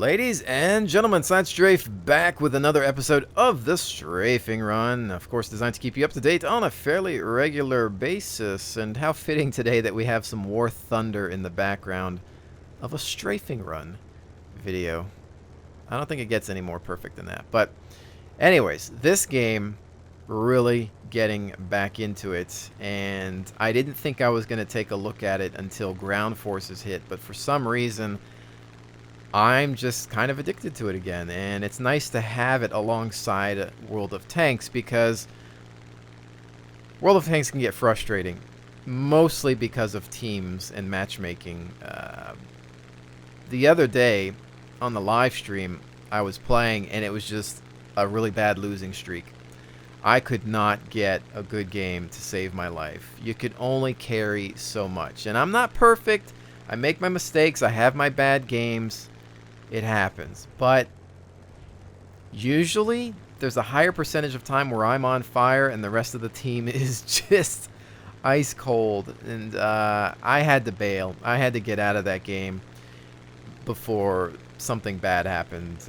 Ladies and gentlemen, SideStrafe back with another episode of the Strafing Run. Of course, designed to keep you up to date on a fairly regular basis. And how fitting today that we have some War Thunder in the background of a Strafing Run video. I don't think it gets any more perfect than that. But anyways, this game, really getting back into it. And I didn't think I was going to take a look at it until ground forces hit. But for some reason, I'm just kind of addicted to it again, and it's nice to have it alongside World of Tanks because World of Tanks can get frustrating, mostly because of teams and matchmaking. The other day on the live stream, I was playing, and it was just a really bad losing streak. I could not get a good game to save my life. You could only carry so much, and I'm not perfect. I make my mistakes. I have my bad games. It happens, but usually there's a higher percentage of time where I'm on fire and the rest of the team is just ice cold, and I had to bail. I had to get out of that game before something bad happened.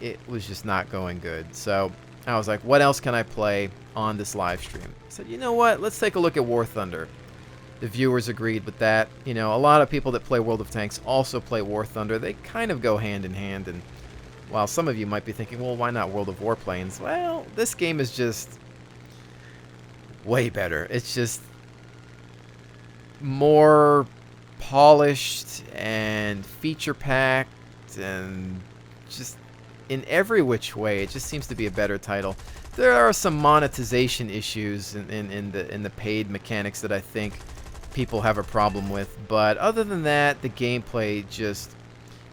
It was just not going good, so I was like, what else can I play on this live stream? I said, you know what, let's take a look at War Thunder. The viewers agreed with that. You know, a lot of people that play World of Tanks also play War Thunder. They kind of go hand in hand. And while some of you might be thinking, well, why not World of Warplanes? Well, this game is just way better. It's just more polished and feature-packed and just in every which way. It just seems to be a better title. There are some monetization issues in the paid mechanics that I think people have a problem with, but other than that, the gameplay just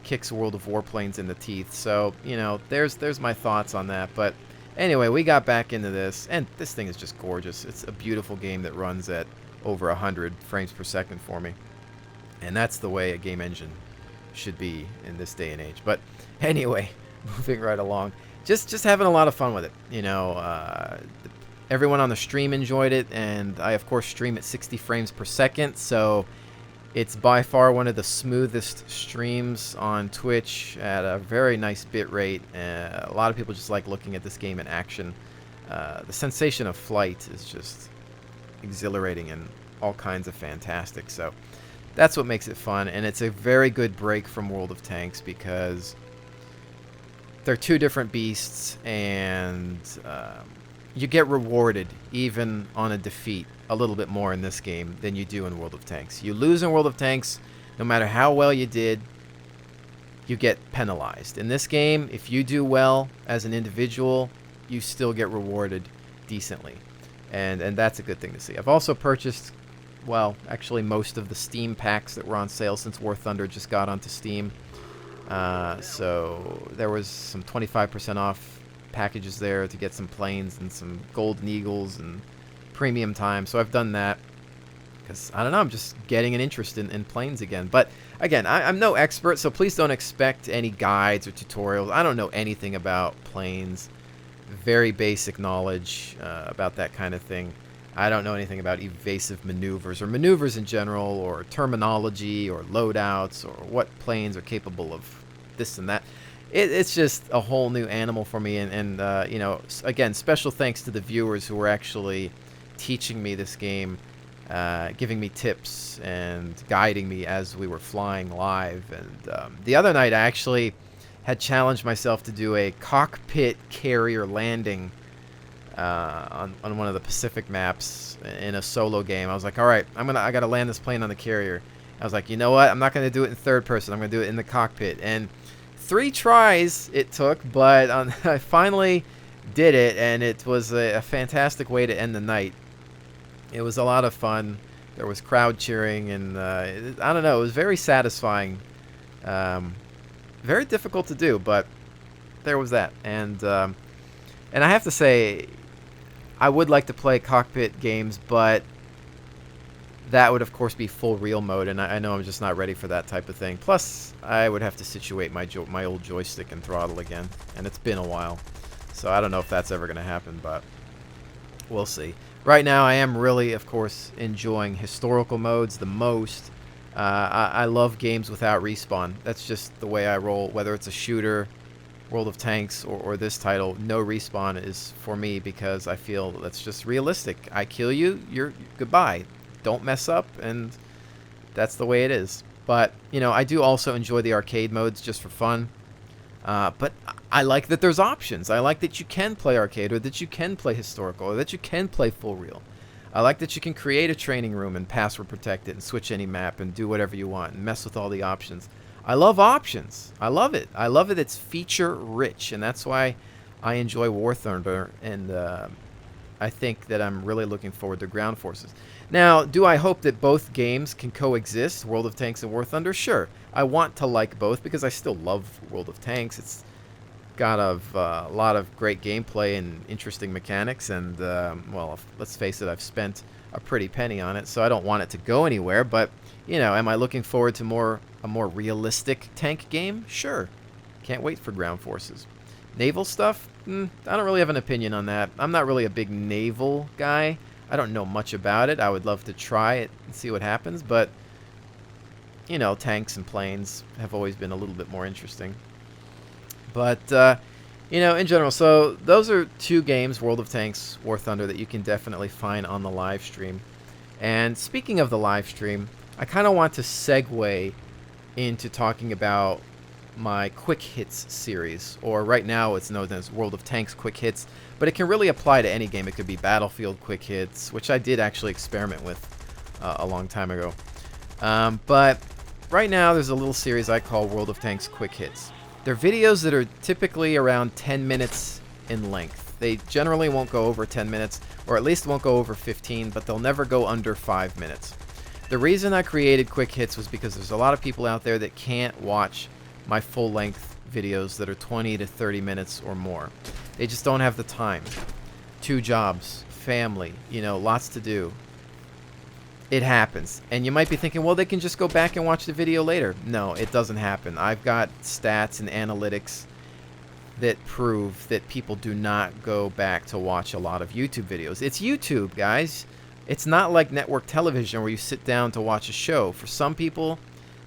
kicks World of Warplanes in the teeth. So, you know, there's my thoughts on that. But anyway, we got back into this, and this thing is just gorgeous. It's a beautiful game that runs at over 100 frames per second for me, and that's the way a game engine should be in this day and age. But anyway, moving right along, just having a lot of fun with it. You know, everyone on the stream enjoyed it, and I, of course, stream at 60 frames per second, so it's by far one of the smoothest streams on Twitch at a very nice bit rate. A lot of people just like looking at this game in action. The sensation of flight is just exhilarating and all kinds of fantastic, so that's what makes it fun, and it's a very good break from World of Tanks because they're two different beasts, and you get rewarded even on a defeat a little bit more in this game than you do in World of Tanks. You lose in World of Tanks, no matter how well you did, you get penalized. In this game, if you do well as an individual, you still get rewarded decently, and that's a good thing to see. I've also purchased, well, actually most of the Steam packs that were on sale since War Thunder just got onto Steam. So there was some 25% off packages there to get some planes and some golden eagles and premium time. So I've done that because, I don't know, I'm just getting an interest in planes again. But again, I'm no expert, so please don't expect any guides or tutorials. I don't know anything about planes. Very basic knowledge about that kind of thing. I don't know anything about evasive maneuvers or maneuvers in general, or terminology or loadouts, or what planes are capable of this and that. It's just a whole new animal for me, and you know, again, special thanks to the viewers who were actually teaching me this game, giving me tips and guiding me as we were flying live. And the other night, I actually had challenged myself to do a cockpit carrier landing on one of the Pacific maps in a solo game. I was like, all right, I gotta land this plane on the carrier. I was like, you know what? I'm not gonna do it in third person. I'm gonna do it in the cockpit. And 3 tries it took, but I finally did it, and it was a fantastic way to end the night. It was a lot of fun. There was crowd cheering, and I don't know, it was very satisfying. Very difficult to do, but there was that. And I have to say, I would like to play cockpit games, but that would, of course, be full real mode, and I know I'm just not ready for that type of thing. Plus, I would have to situate my old joystick and throttle again, and it's been a while. So I don't know if that's ever going to happen, but we'll see. Right now, I am really, of course, enjoying historical modes the most. I love games without respawn. That's just the way I roll, whether it's a shooter, World of Tanks, or this title. No respawn is for me because I feel that's just realistic. I kill you, you're goodbye. Don't mess up, and that's the way it is. But, you know, I do also enjoy the arcade modes just for fun. But I like that there's options. I like that you can play arcade, or that you can play historical, or that you can play full real. I like that you can create a training room and password protect it and switch any map and do whatever you want and mess with all the options. I love options. I love it. I love it. It's feature rich, and that's why I enjoy War Thunder, and I think that I'm really looking forward to Ground Forces. Now, do I hope that both games can coexist, World of Tanks and War Thunder? Sure. I want to like both because I still love World of Tanks. It's got a lot of great gameplay and interesting mechanics, and well, let's face it, I've spent a pretty penny on it, so I don't want it to go anywhere. But you know, am I looking forward to a more realistic tank game? Sure. Can't wait for Ground Forces. Naval stuff? I don't really have an opinion on that. I'm not really a big naval guy. I don't know much about it. I would love to try it and see what happens, but you know, tanks and planes have always been a little bit more interesting. But, you know, in general, so those are two games, World of Tanks, War Thunder, that you can definitely find on the live stream. And speaking of the live stream, I kind of want to segue into talking about my Quick Hits series, or right now it's known as World of Tanks Quick Hits, but it can really apply to any game. It could be Battlefield Quick Hits, which I did actually experiment with a long time ago. But right now there's a little series I call World of Tanks Quick Hits. They're videos that are typically around 10 minutes in length. They generally won't go over 10 minutes, or at least won't go over 15, but they'll never go under 5 minutes. The reason I created Quick Hits was because there's a lot of people out there that can't watch my full-length videos that are 20 to 30 minutes or more. They just don't have the time. 2 jobs, family, you know, lots to do. It happens. And you might be thinking, well, they can just go back and watch the video later. No, it doesn't happen. I've got stats and analytics that prove that people do not go back to watch a lot of YouTube videos. It's YouTube, guys. It's not like network television where you sit down to watch a show. For some people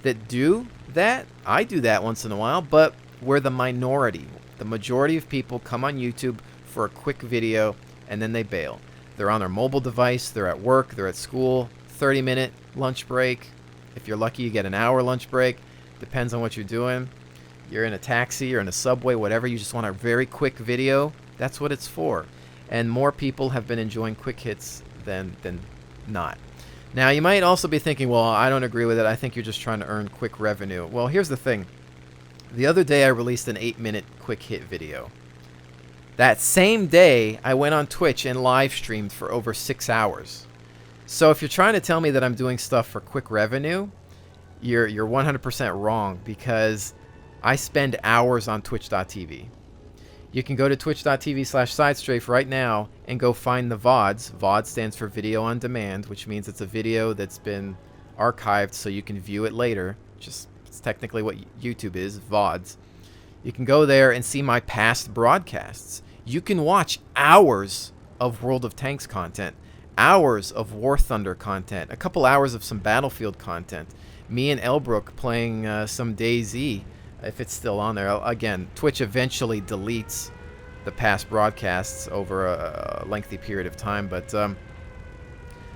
that do that, I do that once in a while, but we're the minority. The majority of people come on YouTube for a quick video and then they bail. They're on their mobile device, they're at work, they're at school. 30-minute lunch break. If you're lucky, you get an hour lunch break. Depends on what you're doing. You're in a taxi, you're in a subway, whatever. You just want a very quick video. That's what it's for. And more people have been enjoying Quick Hits than not. Now, you might also be thinking, well, I don't agree with it. I think you're just trying to earn quick revenue. Well, here's the thing. The other day, I released an 8-minute Quick Hit video. That same day, I went on Twitch and live streamed for over 6 hours. So if you're trying to tell me that I'm doing stuff for quick revenue, you're 100% wrong, because I spend hours on twitch.tv. You can go to twitch.tv/SideStrafe right now and go find the VODs. VOD stands for Video on Demand, which means it's a video that's been archived so you can view it later. It's technically what YouTube is, VODs. You can go there and see my past broadcasts. You can watch hours of World of Tanks content, hours of War Thunder content, a couple hours of some Battlefield content. Me and Elbrook playing some DayZ, if it's still on there. Again, Twitch eventually deletes the past broadcasts over a lengthy period of time, but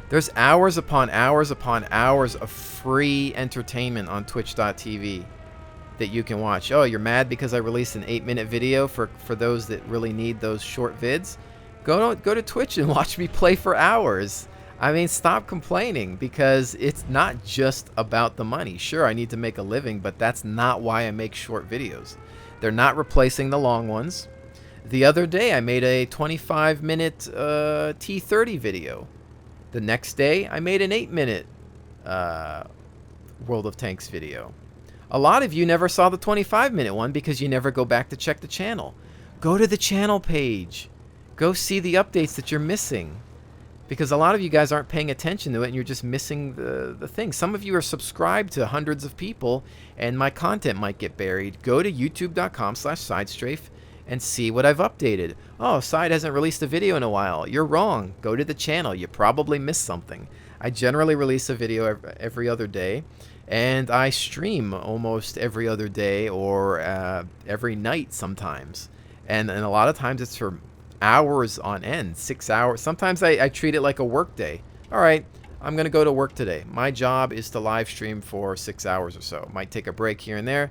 there's hours upon hours upon hours of free entertainment on twitch.tv that you can watch. Oh, you're mad because I released an 8-minute video for those that really need those short vids? Go to Twitch and watch me play for hours. I mean, stop complaining, because it's not just about the money. Sure, I need to make a living, but that's not why I make short videos. They're not replacing the long ones. The other day, I made a 25-minute T30 video. The next day, I made an 8-minute World of Tanks video. A lot of you never saw the 25-minute one because you never go back to check the channel. Go to the channel page. Go see the updates that you're missing, because a lot of you guys aren't paying attention to it and you're just missing the thing. Some of you are subscribed to hundreds of people and my content might get buried. Go to youtube.com/SideStrafe and see what I've updated. Oh, Side hasn't released a video in a while. You're wrong. Go to the channel. You probably missed something. I generally release a video every other day, And I stream almost every other day or every night sometimes. And a lot of times it's for hours on end, 6 hours. Sometimes I treat it like a work day. All right, I'm going to go to work today. My job is to live stream for 6 hours or so. Might take a break here and there,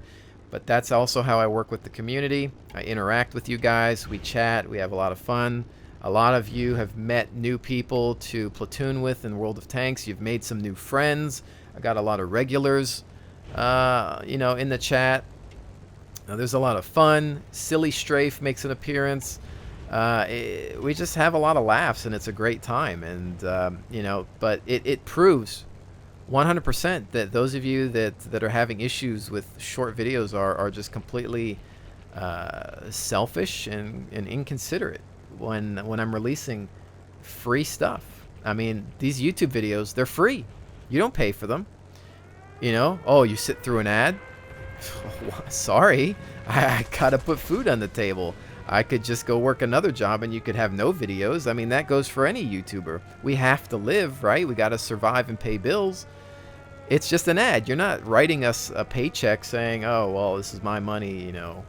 but that's also how I work with the community. I interact with you guys. We chat. We have a lot of fun. A lot of you have met new people to platoon with in World of Tanks. You've made some new friends. I got a lot of regulars, you know, in the chat. There's a lot of fun. SideStrafe makes an appearance. We just have a lot of laughs, and it's a great time. And, you know, but it proves 100% that those of you that are having issues with short videos are just completely selfish and inconsiderate when I'm releasing free stuff. I mean, these YouTube videos, they're free. You don't pay for them. You know? Oh, you sit through an ad? Sorry. I gotta put food on the table. I could just go work another job and you could have no videos. I mean, that goes for any YouTuber. We have to live, right? We gotta survive and pay bills. It's just an ad. You're not writing us a paycheck saying, oh, well, this is my money, you know.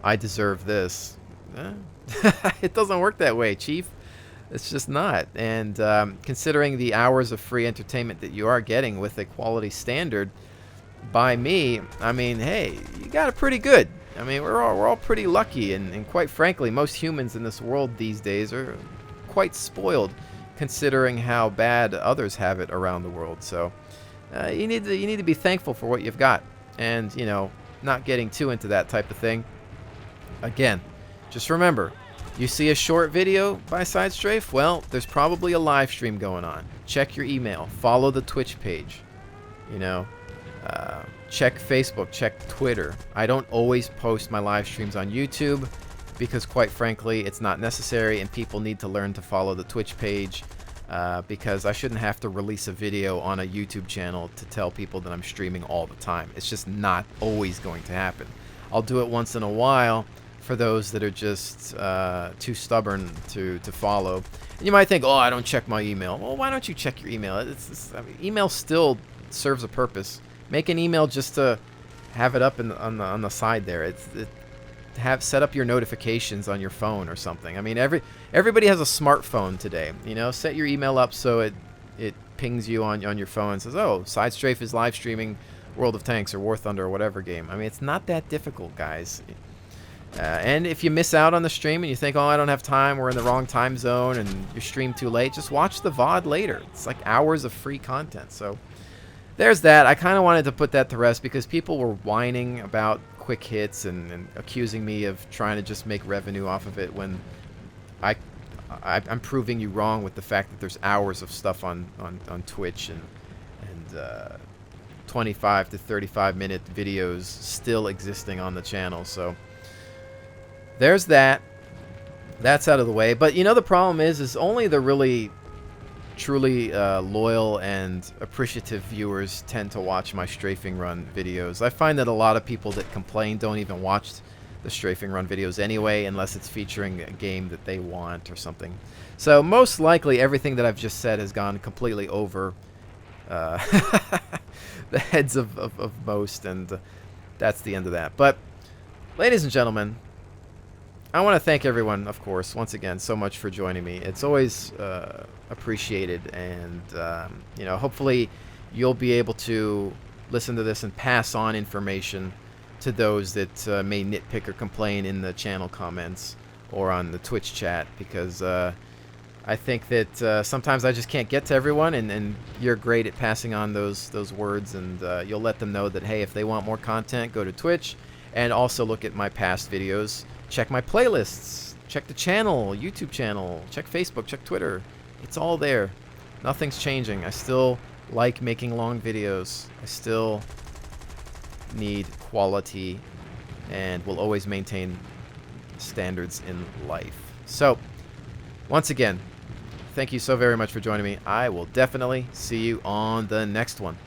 I deserve this. It doesn't work that way, Chief. It's just not. And considering the hours of free entertainment that you are getting with a quality standard by me, I mean, hey, you got it pretty good. I mean, we're all pretty lucky, and quite frankly, most humans in this world these days are quite spoiled, considering how bad others have it around the world. So you need to be thankful for what you've got, and you know, not getting too into that type of thing. Again, just remember, you see a short video by SideStrafe? Well, there's probably a live stream going on. Check your email. Follow the Twitch page. You know, check Facebook. Check Twitter. I don't always post my live streams on YouTube because, quite frankly, it's not necessary, and people need to learn to follow the Twitch page because I shouldn't have to release a video on a YouTube channel to tell people that I'm streaming all the time. It's just not always going to happen. I'll do it once in a while for those that are just too stubborn to follow. And you might think, oh, I don't check my email. Well, why don't you check your email? I mean, email still serves a purpose. Make an email just to have it up on the side there. Set up your notifications on your phone or something. I mean, everybody has a smartphone today. You know, set your email up so it pings you on your phone and says, oh, SideStrafe is live streaming World of Tanks or War Thunder or whatever game. I mean, it's not that difficult, guys. And if you miss out on the stream and you think, oh, I don't have time, we're in the wrong time zone, and you stream too late, just watch the VOD later. It's like hours of free content. So there's that. I kind of wanted to put that to rest because people were whining about quick hits and accusing me of trying to just make revenue off of it when I'm proving you wrong with the fact that there's hours of stuff on Twitch and 25 to 35-minute videos still existing on the channel. So there's that. That's out of the way. But you know, the problem is only the really truly loyal and appreciative viewers tend to watch my Strafing Run videos. I find that a lot of people that complain don't even watch the Strafing Run videos anyway, unless it's featuring a game that they want or something. So most likely everything that I've just said has gone completely over the heads of most, and that's the end of that. But ladies and gentlemen, I want to thank everyone, of course, once again, so much for joining me. It's always appreciated, and you know, hopefully you'll be able to listen to this and pass on information to those that may nitpick or complain in the channel comments or on the Twitch chat, because I think that sometimes I just can't get to everyone, and you're great at passing on those words, and you'll let them know that, hey, if they want more content, go to Twitch, and also look at my past videos. Check my playlists, check the channel, YouTube channel, check Facebook, check Twitter. It's all there. Nothing's changing. I still like making long videos. I still need quality and will always maintain standards in life. So, once again, thank you so very much for joining me. I will definitely see you on the next one.